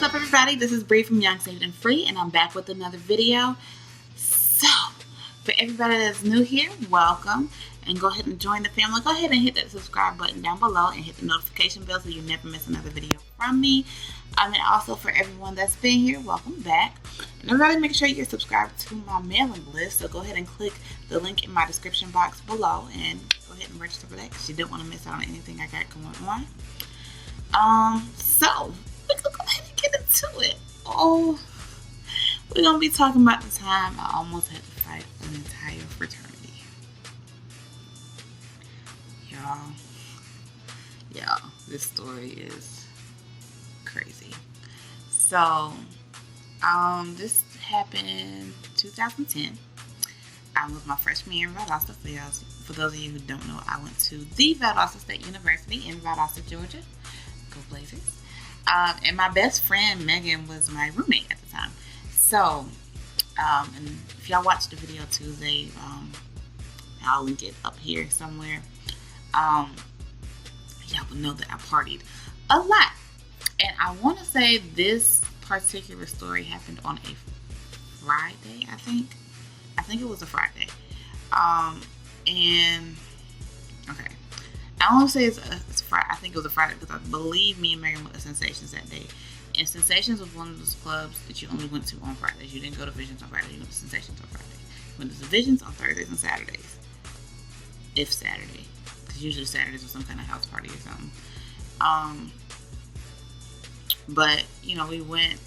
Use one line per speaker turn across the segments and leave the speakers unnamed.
What's up, everybody? This is Bree from Young, Saved, and Free, and I'm back with another video. So, for everybody that's new here, welcome, and go ahead and join the family. Go ahead and hit that subscribe button down below and hit the notification bell so you never miss another video from me. And also for everyone that's been here, welcome back. And everybody, make sure you're subscribed to my mailing list. So go ahead and click the link in my description box below and go ahead and register for that because you don't want to miss out on anything I got going on. So let's go ahead and get into it. Oh, we're gonna be talking about the time I almost had to fight an entire fraternity. Y'all, this story is crazy. So, this happened in 2010. I was my freshman year in Valdosta. For those of you who don't know, I went to the Valdosta State University in Valdosta, Georgia. Go Blazers. And my best friend, Megan, was my roommate at the time. So, and if y'all watched the video Tuesday, I'll link it up here somewhere. Y'all will know that I partied a lot. And I want to say this particular story happened on a Friday, I think. I think it was a Friday. And, okay. I want to say it's Friday. I think it was a Friday because I believe me and Megan went to Sensations that day. And Sensations was one of those clubs that you only went to on Fridays. You didn't go to Visions on Friday. You went to Sensations on Friday. You went to Visions on Thursdays and Saturdays. If Saturday. Because usually Saturdays was some kind of house party or something. But, you know, we went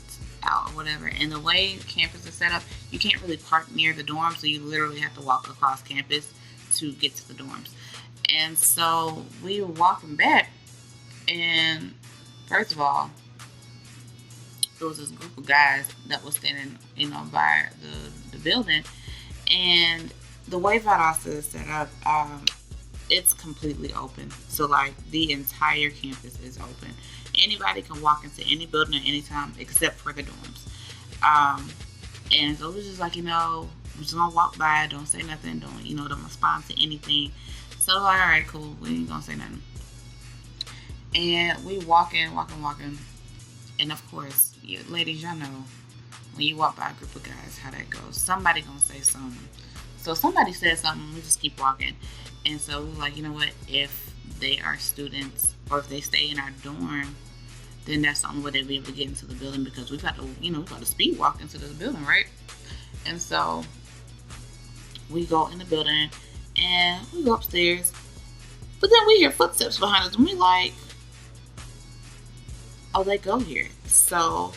out or whatever. And the way campus is set up, you can't really park near the dorms. So you literally have to walk across campus to get to the dorms. And so we were walking back. And first of all, there was this group of guys that was standing, you know, by the building. And the way Valdosta is set up, it's completely open. So, like, the entire campus is open. Anybody can walk into any building at any time except for the dorms. And so it was just like, you know, we're just gonna walk by, don't say nothing, don't respond to anything. So, like, all right, cool, we ain't gonna say nothing. And we walking. And of course, ladies, y'all know when you walk by a group of guys how that goes. Somebody gonna say something. So somebody said something, we just keep walking. And so we're like, you know what, if they are students or if they stay in our dorm, then that's the only way they'll be able to get into the building because we've got to speed walk into this building, right? And so we go in the building and we go upstairs. But then we hear footsteps behind us and we like, oh, they go here. So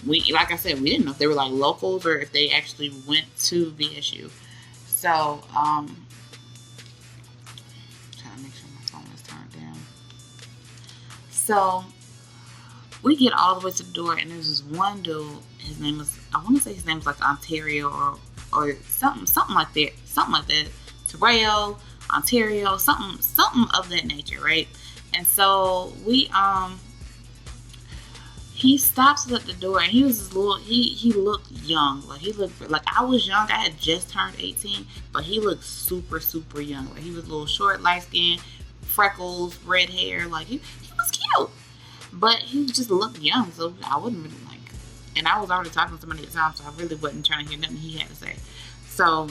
like I said, we didn't know if they were like locals or if they actually went to VSU. So, trying to make sure my phone is turned down. So, we get all the way to the door, and there's this one dude. His name was, I want to say his name was like Ontario or something like that. Something like that. Terrell, Ontario, something of that nature, right? And so he stops us at the door, and he was this little, he looked young. Like, he looked, like, I was young. I had just turned 18, but he looked super, super young. Like, he was a little short, light skin, freckles, red hair. Like, he was cute, but he just looked young, so I wouldn't really like, and I was already talking to somebody at the time, so I really wasn't trying to hear nothing he had to say. So,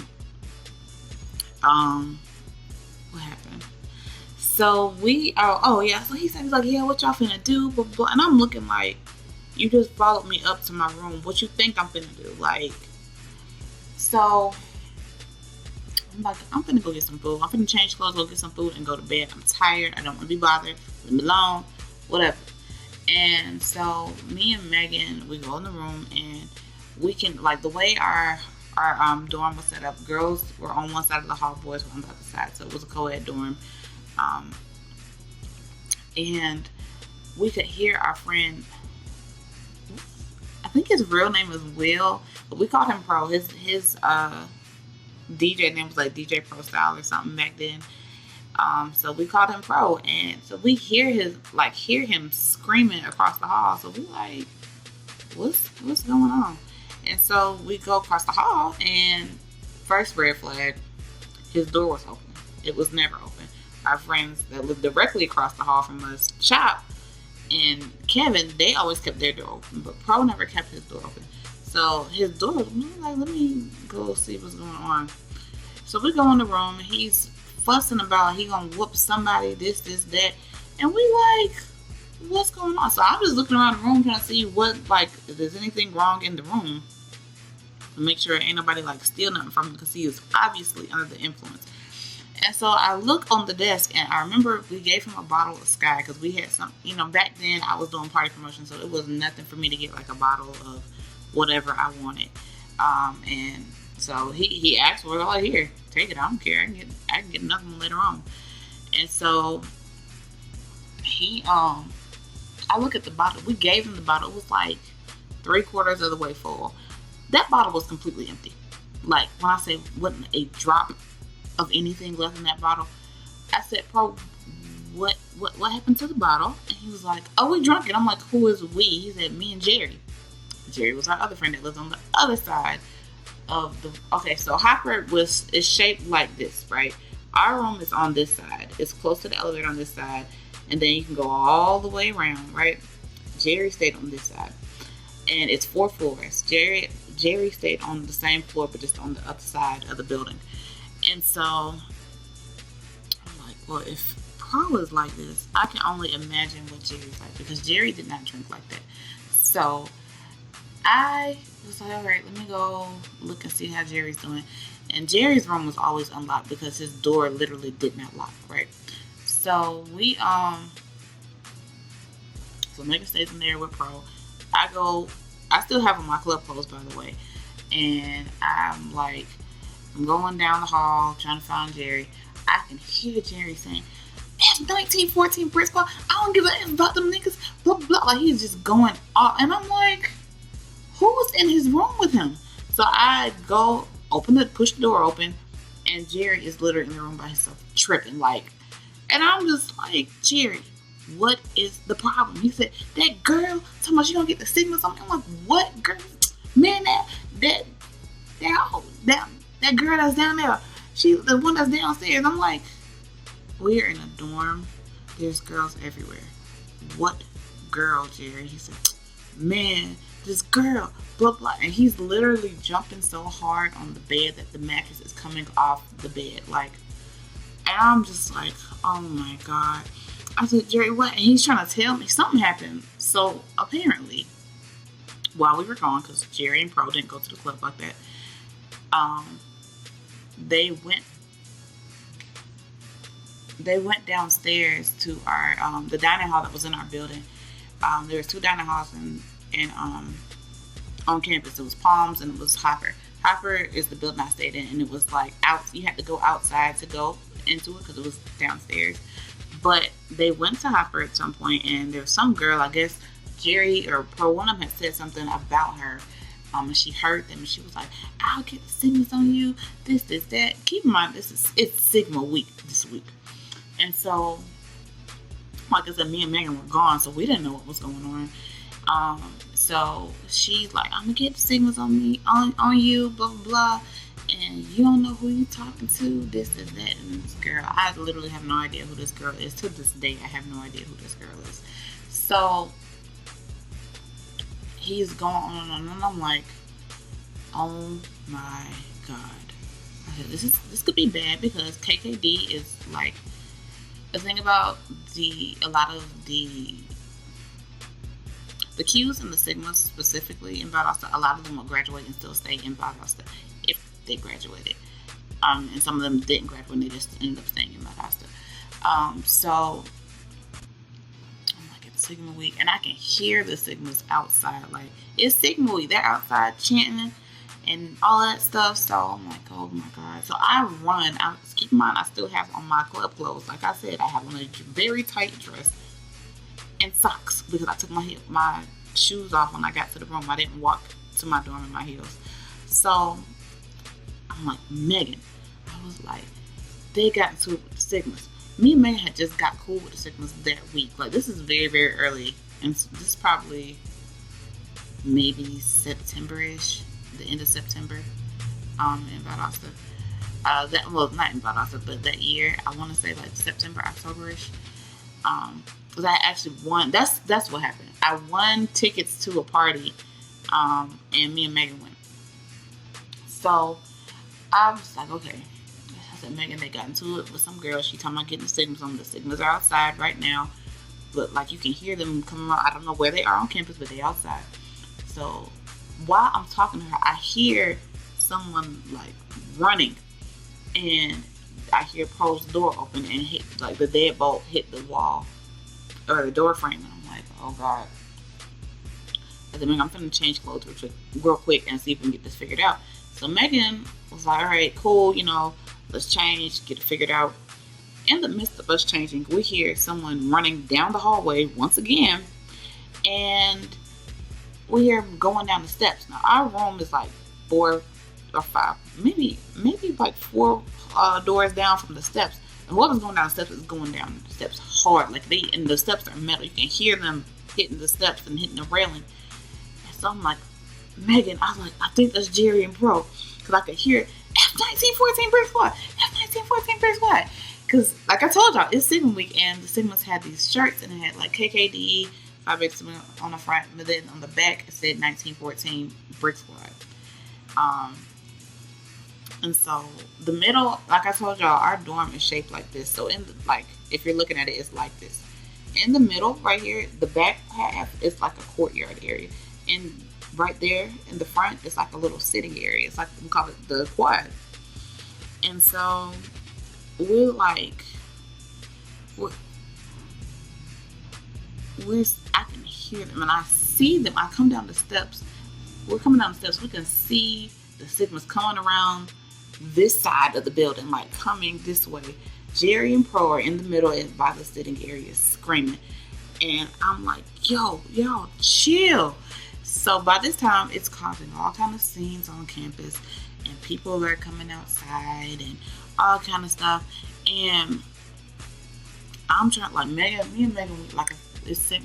what happened? So so he said, he's like, yeah, what y'all finna do? Blah, blah. And I'm looking like, you just followed me up to my room. What you think I'm finna do? Like, so I'm like, I'm finna go get some food. I'm finna change clothes, go get some food, and go to bed. I'm tired. I don't want to be bothered. Leave me alone. Whatever. And so me and Megan, we go in the room, and we can, like, the way our dorm was set up, girls were on one side of the hall, boys were on the other side. So it was a co-ed dorm. And we could hear our friend, I think his real name was Will, but we called him Pro. His DJ name was like DJ Pro Style or something back then. So we called him Pro, and so we hear him screaming across the hall. So we like, what's going on? And so we go across the hall, and first red flag, his door was open. It was never open. Our friends that lived directly across the hall from us shop and Kevin, they always kept their door open, but Pro never kept his door open. So his door, like, let me go see what's going on. So we go in the room, and he's fussing about he gonna whoop somebody, this, that, and we like, what's going on? So I'm just looking around the room trying to see what, like, if there's anything wrong in the room, to make sure ain't nobody like steal nothing from him, because he is obviously under the influence. And so I look on the desk, and I remember we gave him a bottle of Sky, because we had some, back then I was doing party promotion, so it was nothing for me to get like a bottle of whatever I wanted. And so he asked for it. Like, here, take it. I don't care. I can get nothing later on. And so I look at the bottle. We gave him the bottle. It was like 3/4 of the way full. That bottle was completely empty. Like, when I say wasn't a drop of anything left in that bottle, I said, Pro, what happened to the bottle? And he was like, oh, we drunk it. I'm like, who is we? He said, me and Jerry. Jerry was our other friend that lives on the other side of the. Okay, so Hopper is shaped like this, right? Our room is on this side. It's close to the elevator on this side, and then you can go all the way around, right? Jerry stayed on this side, and it's 4 floors. Jerry stayed on the same floor, but just on the other side of the building. And so I'm like, well, if Pro is like this, I can only imagine what Jerry's like, because Jerry did not drink like that. So I was like, all right, let me go look and see how Jerry's doing. And Jerry's room was always unlocked because his door literally did not lock, right? So so Megan stays in there with Pro. I still have on my club clothes, by the way. And I'm going down the hall trying to find Jerry. I can hear Jerry saying, F-1914 Brit Squad, I don't give a F about them niggas, blah, blah, blah. Like, he's just going off. And I'm like, who's in his room with him? So I go push the door open, and Jerry is literally in the room by himself, tripping, like, and I'm just like, Jerry, what is the problem? He said, that girl talking about she gonna get the signals on me. I'm like, what girl? Man, that girl that's down there, she the one that's downstairs. I'm like, we're in a dorm. There's girls everywhere. What girl, Jerry? He said, man, this girl, blah, blah. And he's literally jumping so hard on the bed that the mattress is coming off the bed. Like, and I'm just like, oh my God. I said, Jerry, what? And he's trying to tell me something happened. So apparently, while we were gone, because Jerry and Pro didn't go to the club like that, they went downstairs to our the dining hall that was in our building. There was 2 dining halls on campus. It was Palms and it was Hopper. Hopper is the building I stayed in, and it was like you had to go outside to go into it because it was downstairs. But they went to Hopper at some point, and there was some girl, I guess Jerry or Pro, one of them had said something about her. And she heard them, and she was like, I'll get the signals on you, this, that. Keep in mind, it's Sigma week this week. And so, like I said, me and Megan were gone, so we didn't know what was going on. So she's like, I'm gonna get the signals on me, on you, blah, blah, blah. And you don't know who you talking to, this, that. And this girl, I literally have no idea who this girl is. To this day, I have no idea who this girl is. So he's going on, and I'm like, oh my God. I said, this could be bad, because KKD is like, the thing about a lot of the Qs and the Sigmas specifically in Valdosta, a lot of them will graduate and still stay in Valdosta if they graduated. And some of them didn't graduate, and they just ended up staying in Valdosta. So I'm like, it's Sigma week, and I can hear the Sigmas outside. Like, it's Sigma week. They're outside chanting and all that stuff. So I'm like, oh my God. So I run. Keep in mind, I still have on my club clothes. Like I said, I have on a very tight dress and socks, because I took my shoes off when I got to the room. I didn't walk to my dorm in my heels. So I'm like, Megan, I was like, they got into it with the Sigmas. Me and Megan had just got cool with the Sigmas that week. Like, this is very, very early, and this is probably maybe September-ish, the end of September, in Valdosta. Not in Valdosta, but that year, I want to say like September, October-ish. because I actually won. That's what happened. I won tickets to a party, and me and Megan went. So I was like, okay. I said, Megan, they got into it with some girl. She talking about getting the signals on. The signals are outside right now, but like you can hear them coming around. I don't know where they are on campus, but they outside. So while I'm talking to her, I hear someone like running, and I hear Pro's door open and hit, like the deadbolt hit the wall or the door frame, and I'm like, oh god. I said, Megan, I'm gonna change clothes real quick and see if we can get this figured out. So Megan was like, all right, cool, let's change, get it figured out. In the midst of us changing, we hear someone running down the hallway once again, and we hear him going down the steps. Now our room is like 4 or 5, maybe like 4 doors down from the steps. And what was going down the steps is going down the steps hard, like and the steps are metal. You can hear them hitting the steps and hitting the railing. And so I'm like, Megan, I was like, I think that's Jerry and Pro, because I could hear F1914 Brick Squad, F1914 Brick Squad. Because, like I told y'all, it's Sigma Week, and the Sigmas had these shirts, and it had like KKDE, 5X on the front, but then on the back it said 1914 Brick Squad. And so the middle, like I told y'all, our dorm is shaped like this. So if you're looking at it, it's like this. In the middle, right here, the back half is like a courtyard area, and right there in the front, it's like a little sitting area. It's like, we call it the quad. And so I can hear them and I see them. I come down the steps. We're coming down the steps. We can see the Sigmas coming around this side of the building, like coming this way. Jerry and Pro are in the middle and by the sitting area screaming. And I'm like, yo, chill. So by this time, it's causing all kind of scenes on campus, and people are coming outside and all kind of stuff. And I'm trying, like me and Megan,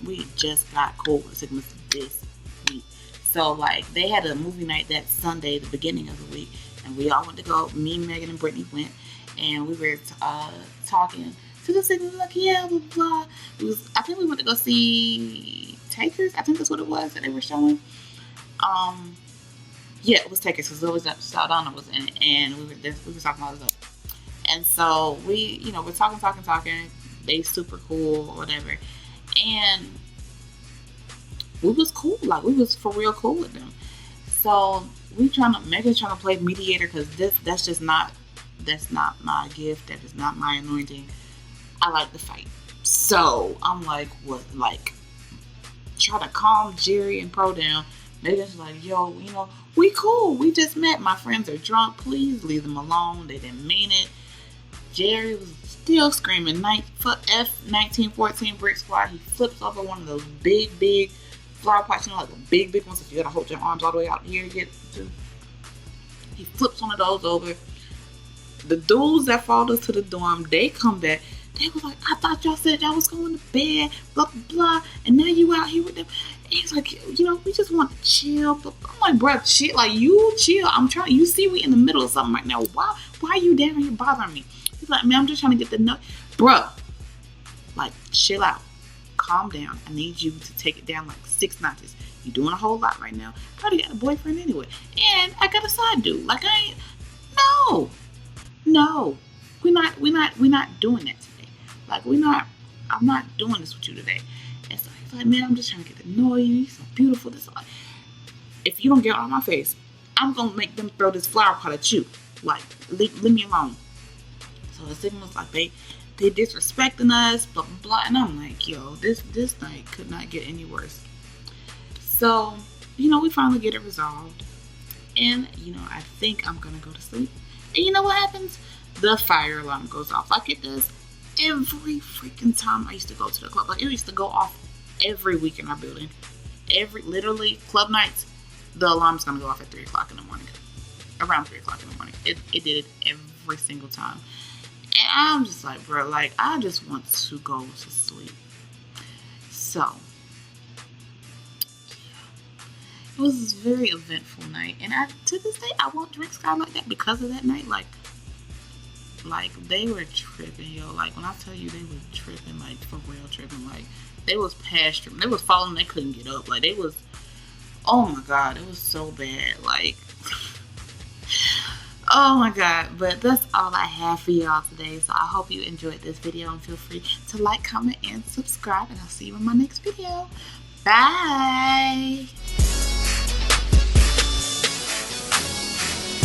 we just got cool with Sigmas this week. So like they had a movie night that Sunday, the beginning of the week, and we all went to go. Me, Megan, and Brittany went, and we were talking to the Sigmas, like, yeah, blah blah. I think we went to go see Takers. I think that's what it was that they were showing. Yeah, it was Takers because Zoe Saldana was in it, and we were talking about it. And so we're talking. They super cool or whatever, and we was cool. Like we was for real cool with them. So Megan's trying to play mediator because that's not my gift. That is not my anointing. I like to fight. So I'm like, what? Like, try to calm Jerry and Pro down. Megan's like, yo, we cool. We just met. My friends are drunk. Please leave them alone. They didn't mean it. Jerry was still screaming F1914 Brick Squad. He flips over one of those big flower pots, like the big ones that you gotta hold your arms all the way out here to get to. He flips one of those over. The dudes that followed us to the dorm, they come back. They was like, I thought y'all said y'all was going to bed, blah, blah, blah, and now you out here with them. And he's like, we just want to chill. But I'm like, bro, chill. Like, you chill. I'm trying. You see we in the middle of something right now. Why are you down here bothering me? He's like, man, I'm just trying to get the note. Bruh, like, chill out. Calm down. I need you to take it down like 6 notches. You're doing a whole lot right now. Probably got a boyfriend anyway. And I got a side dude. Like, no. We're not doing that today. Like, I'm not doing this with you today. And so he's like, man, I'm just trying to get to know you. You're so beautiful. If you don't get out of my face, I'm going to make them throw this flower pot at you. Like, leave me alone. So the Sigma's like, they disrespecting us, blah, blah, blah. And I'm like, yo, this night could not get any worse. So, we finally get it resolved. And, I think I'm going to go to sleep. And you know what happens? The fire alarm goes off like it does every freaking time I used to go to the club. Like, it used to go off every week in our building. Literally, club nights, the alarm's going to go off at 3 o'clock in the morning. Around 3 o'clock in the morning. It did it every single time. And I'm just like, bro, like, I just want to go to sleep. So, it was a very eventful night. And to this day, I won't drink Sky like that because of that night. Like Like, they were tripping, yo. Like, when I tell you they were tripping, like, for real tripping, like, they was past tripping. They was falling, they couldn't get up. Like, they was, oh my God, it was so bad. Like, oh my God. But that's all I have for y'all today. So I hope you enjoyed this video, and feel free to like, comment, and subscribe. And I'll see you in my next video. Bye.